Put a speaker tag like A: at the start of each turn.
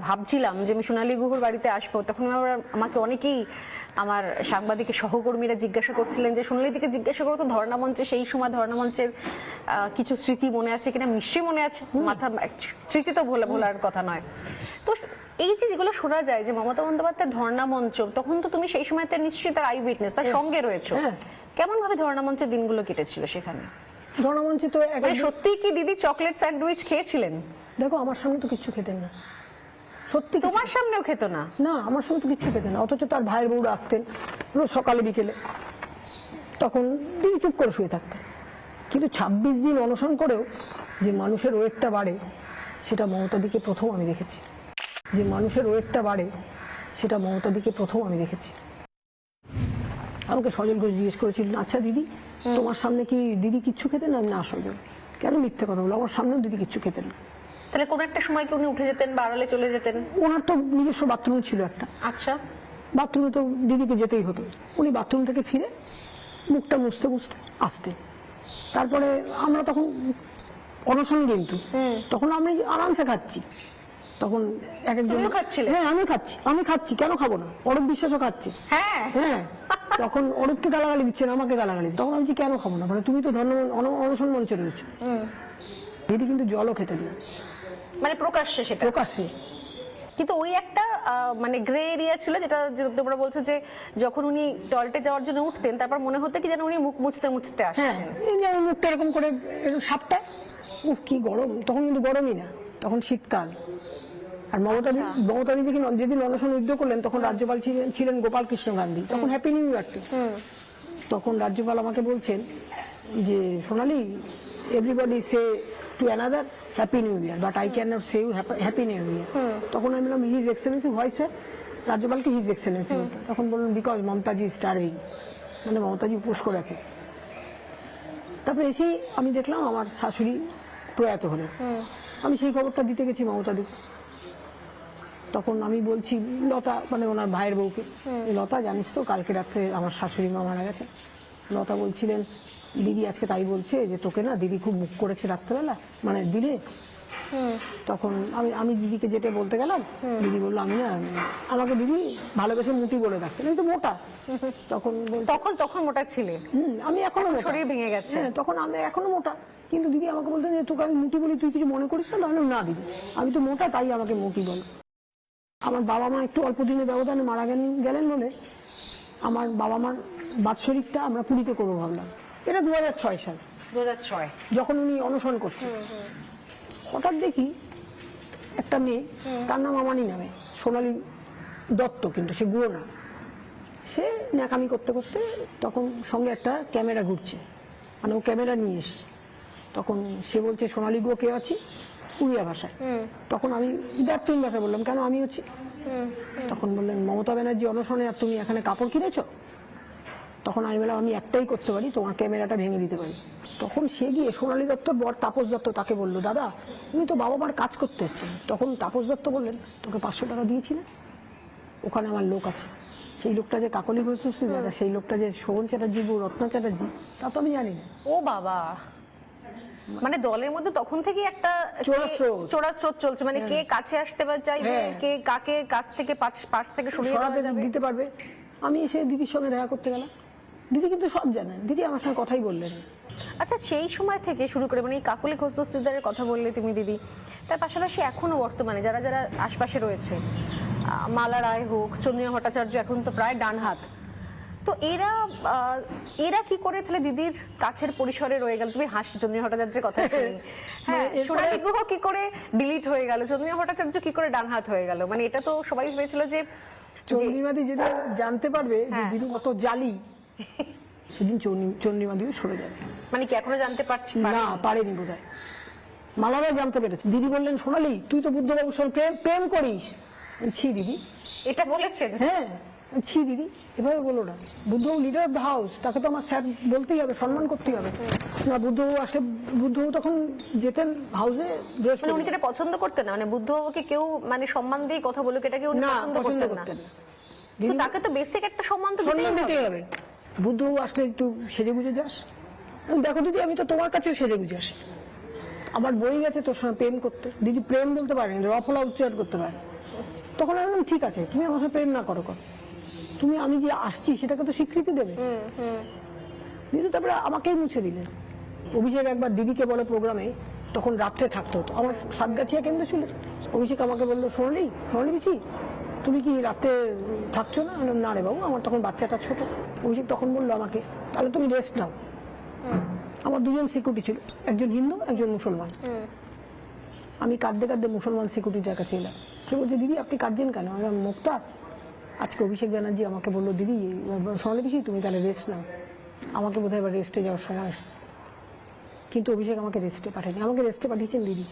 A: ভাবছিলাম যে আমি সোনালী গুহর বাড়িতে আসবো, তখন আমাকে অনেকেই আমার সাংবাদিকের সহকর্মীরা জিজ্ঞাসা করছিলেন যে সোনালীদিকে জিজ্ঞাসা করো তো ধর্ণা মঞ্চে, সেই সময় ধর্ণা মঞ্চের কিছু স্মৃতি মনে আছে কিনা। নিশ্চয়ই মনে আছে, মাথা স্মৃতি তো ভোলার কথা নয়। তো এই যে যেগুলো শোনা যায় যে মমতা বন্দ্যোপাধ্যায় ধর্ণা মঞ্চ, তখন তো তুমি সেই সময়তে নিশ্চয়ই তার আই উইটনেস, তার সঙ্গে রয়েছো। কেমন ভাবে ধর্ণা মঞ্চের দিনগুলো কেটেছিল সেখানে?
B: ধর্ণা মঞ্চে তো
A: সত্যি কি দিদি চকলেট স্যান্ডউইচ খেয়েছিলেন?
B: দেখো আমার সামনে তো কিচ্ছু খেতেন না, সত্যি
A: তোমার সামনেও খেত না?
B: না, আমার সামনে তো কিচ্ছু খেতেন না, অথচ তার ভাইয়ের বউরা আসতেন রোজ সকালে বিকেলে, তখন দিদি চুপ করে শুয়ে থাকতেন। কিন্তু 26 দিন অনশন করেও যে মানুষের ওয়েটটা বাড়ে সেটা মমতাদিকে প্রথম আমি দেখেছি। যে মানুষের ওয়েটটা বাড়ে সেটা মমতাদিকে প্রথম আমি দেখেছি। আমাকে সজল ঘোষ জিজ্ঞেস করেছিলেন, আচ্ছা দিদি তোমার সামনে কি দিদি কিচ্ছু খেতেন? না সজল, কেন মিথ্যে কথা বলো, আমার সামনেও দিদি কিচ্ছু খেতেন না।
A: তাহলে কোন একটা সময় কি উনি উঠে যেতেন বা আড়ালে চলে যেতেন?
B: ওনার তো নিজস্ব বাথরুম ছিল একটা।
A: আচ্ছা,
B: বাথরুমে তো দিদিকে যেতেই হতো। উনি বাথরুম থেকে ফিরে মুখটা মুছতে মুছতে আসতেন। তারপরে আমরা তখন অনশন, কিন্তু তখন আমি আরামসে খাচ্ছি। তখন এক একজন
A: খাচ্ছিলেন?
B: হ্যাঁ আমি খাচ্ছি, কেন খাবো না? অরূপ বিশ্বাসও খাচ্ছে। হ্যাঁ তখন অরূপকে গালাগালি দিচ্ছেন, আমাকে গালাগালি। তখন আমি কেন খাবো না, মানে তুমি তো অনশন মঞ্চে রয়েছো। দিদি কিন্তু জলও খেতে দিন,
A: মানে প্রকাশ্যে, সেটা
B: প্রকাশ্যে।
A: কিন্তু ওই একটা মানে গ্রে এরিয়া ছিল, যেটা তোমরা বলছো যে যখন উনি টয়লেটে যাওয়ার জন্য উঠতেন তারপর মনে হতো কি যেন উনি মুখ মুছতে মুছতে আসছেন।
B: হ্যাঁ, মুখটা এরকম করে সাপটা, উফ কি গরম। তখন কিন্তু গরমই না, তখন শীতকাল। আর মমতা দিদি যেদিন অনশন উদ্যোগ করলেন তখন রাজ্যপাল ছিলেন গোপাল কৃষ্ণ গান্ধী। তখন হ্যাপি নিউ ইয়ার। তখন রাজ্যপাল আমাকে বলছেন যে Sonali, everybody say to another happy new year, but I can not say you happy new year. তখন আমি বললাম হিজ এক্সেলেন্সি, ভয়েস রাজ্যপালকে হিজ এক্সেলেন্সি। তখন বললেন বিকজ মমতাজি স্টারভিং, মানে মমতাজি উপোস করেছে। তারপরে এসেই আমি দেখলাম আমার শাশুড়ি প্রয়াত হলেন। আমি সেই খবরটা দিতে গেছি মমতাদি। তখন আমি বলছি লতা, মানে ওনার ভাইয়ের বউকে, লতা জানিস তো কালকে রাত্রে আমার শাশুড়ি মা মারা গেছে। লতা বলছিলেন দিদি আজকে তাই বলছে যে তোকে না দিদি খুব মুখ করেছে রাত্রেবেলা, মানে দিনে। তখন আমি দিদিকে যেটা বলতে গেলাম, দিদি বললো আমি না, আমাকে দিদি ভালোবেসে মুটি বলে রাখতেন, আমি তো মোটা।
A: তখন মোটা ছিলে?
B: আমি এখনো
A: শরীর ভেঙে গেছে।
B: তখন আমি এখনো মোটা, কিন্তু দিদি আমাকে বলতেন যে তোকে আমি মুটি বলি, তুই কিছু মনে করিস না? না দিদি, আমি তো মোটা, তাই আমাকে মুটি বল। আমার বাবা মা একটু অল্প দিনের ব্যবধানে মারা গেলেন বলে আমার বাবা মার বাৎসরিকটা আমরা পুরীতে করবো ভাবলাম। এটা 2006 সাল,
A: 2006
B: যখন উনি অনশন করছেন। হঠাৎ দেখি একটা মেয়ে, তার নাম আমানি নামে, সোনালী দত্ত, কিন্তু সে গুঁড়ো না। সে ন্যাকামি করতে করতে তখন সঙ্গে একটা ক্যামেরা ঘুরছে, মানে ও ক্যামেরা নিয়ে এসছে। তখন সে বলছে সোনালী গুঁড়ো কে আছি, উড়িয়া ভাষায়। তখন আমি তিন ভাষা বললাম, কেন আমি হচ্ছি? তখন বললেন মমতা ব্যানার্জি অনশনে, আর তুমি এখানে কাপড় কিনেছো? তখন আমি বললাম আমি একটাই করতে পারি, তোমার ক্যামেরাটা ভেঙে দিতে পারি। তখন সে গিয়ে সোনালী দত্তর বর তাপস দত্ত তাকে বললো, দাদা তুমি তো বাবা মার কাজ করতে এসছেন। তখন তাপস দত্ত বললেন তোকে 500 টাকা দিয়েছি না, ওখানে আমার লোক আছে। সেই লোকটা যে কাকলি ঘোষ, দাদা সেই লোকটা যে শোভন চ্যাটার্জি বউ রত্না চ্যাটার্জি, তা তো আমি জানি না।
A: ও বাবা, মানে দলের মধ্যে তখন থেকে একটা চোরা স্রোত চলছে, মানে কে কাছে আসতে চাইবে, কে কাকে কাছ থেকে পাশ থেকে সরিয়ে
B: দিতে পারবে। আমি এসে দিদির সঙ্গে দেখা করতে গেলাম, দিদি কিন্তু সব জানেন, দিদি আমার সঙ্গে কথাই বললেন।
A: আচ্ছা, সেই সময় থেকে শুরু করে, মানে এই কাকলি ঘোষ দস্তিদারের কথা বললে তুমি দিদি, তার পাশাপাশি এখনো বর্তমানে যারা যারা আশপাশে রয়েছে, মালা রায় হোক, চন্দ্রিমা ভট্টাচার্য এখন তো প্রায় ডান হাত, তো এরা কি করে তাহলে দিদির কাছের পরিসরে রয়ে গেল? তুমি হাসছো চন্দ্রিমা ভট্টাচার্যের কথা শুনে। হ্যাঁ, সোনালী গুহ কি করে ডিলিট হয়ে গেল, চন্দ্রিমা ভট্টাচার্য কি করে ডান হাত হয়ে গেল? মানে এটা তো সবাই ভেবেছিল যে
B: চন্দ্রিমাদি যেদিন জানতে পারবে যে দিদি কত জালি, সেদিন চন্দ্রিমাদিও সরে যাবে।
A: মানে কি এখনো জানতে পারছি
B: না, পারেনি বোধহয়। মালারাও জানতে পেরেছে। দিদি বললেন সোনালী তুই তো বুদ্ধবাবুর সঙ্গে প্রেম করিস। ছি দিদি,
A: এটা বলেছেন?
B: হ্যাঁ, ছি দিদি, এভাবে বলো না। বুদ্ধবাবু লিডার অফ দ্য হাউস, তাকে তো আমার স্যার বলতেই হবে, সম্মান করতেই হবে। না, বুদ্ধবাবু আসলে, বুদ্ধবাবু তখন যেতেন হাউসে।
A: মানে উনি এটা পছন্দ করতেন না, মানে বুদ্ধবাবুকে কেউ মানে সম্মান দিয়ে কথা বলুক, এটাকে উনি পছন্দ করতেন না। কিন্তু তাকে তো বেসিক একটা সম্মান তো দিতেই হবে।
B: বুদ্ধবাবু আসলে একটু সেজে গুজে যাস, দেখো দিদি আমি তো তোমার কাছে সেজে গুজে আসি, আমার বই গেছে তোর সঙ্গে প্রেম করতে, দিদি প্রেম বলতে পারেনি, রফলা উচ্চারণ করতে পারে। তখন আমি বললাম ঠিক আছে, তুমি আমার সাথে প্রেম না করো, তুমি আমি যে আসছি সেটাকে তো স্বীকৃতি দেবে। দিদি তারপরে আমাকেই মুছে দিলেন। অভিষেক একবার দিদিকে বলে প্রোগ্রামে, তখন রাত্রে থাকতে হতো, আমার সাতগাছিয়া কেন্দ্র ছিল। অভিষেক আমাকে বললো, সোনালি বিচি তুমি কি রাত্রে থাকছো না? আমি বললাম, না রে বাবু, আমার তখন বাচ্চাটা ছোট। অভিষেক তখন বললো আমাকে, তাহলে তুমি রেস্ট নাও। আমার দুজন সিকিউরিটি ছিল, একজন হিন্দু একজন মুসলমান। আমি কাঁদতে কাঁদতে মুসলমান সিকিউরিটির কাছে এলাম। সে বলছে, দিদি আপনি কাঁদছেন কেন? আমি বললাম, মুক্তা, আজকে অভিষেক ব্যানার্জি আমাকে বললো, দিদি সোনালি পিসি তুমি তাহলে রেস্ট নাও, আমাকে বোধহয় এবার রেস্টে যাওয়ার সময় আসছে। কিন্তু অভিষেক আমাকে রেস্টে পাঠায়নি, আমাকে রেস্টে পাঠিয়েছেন দিদি।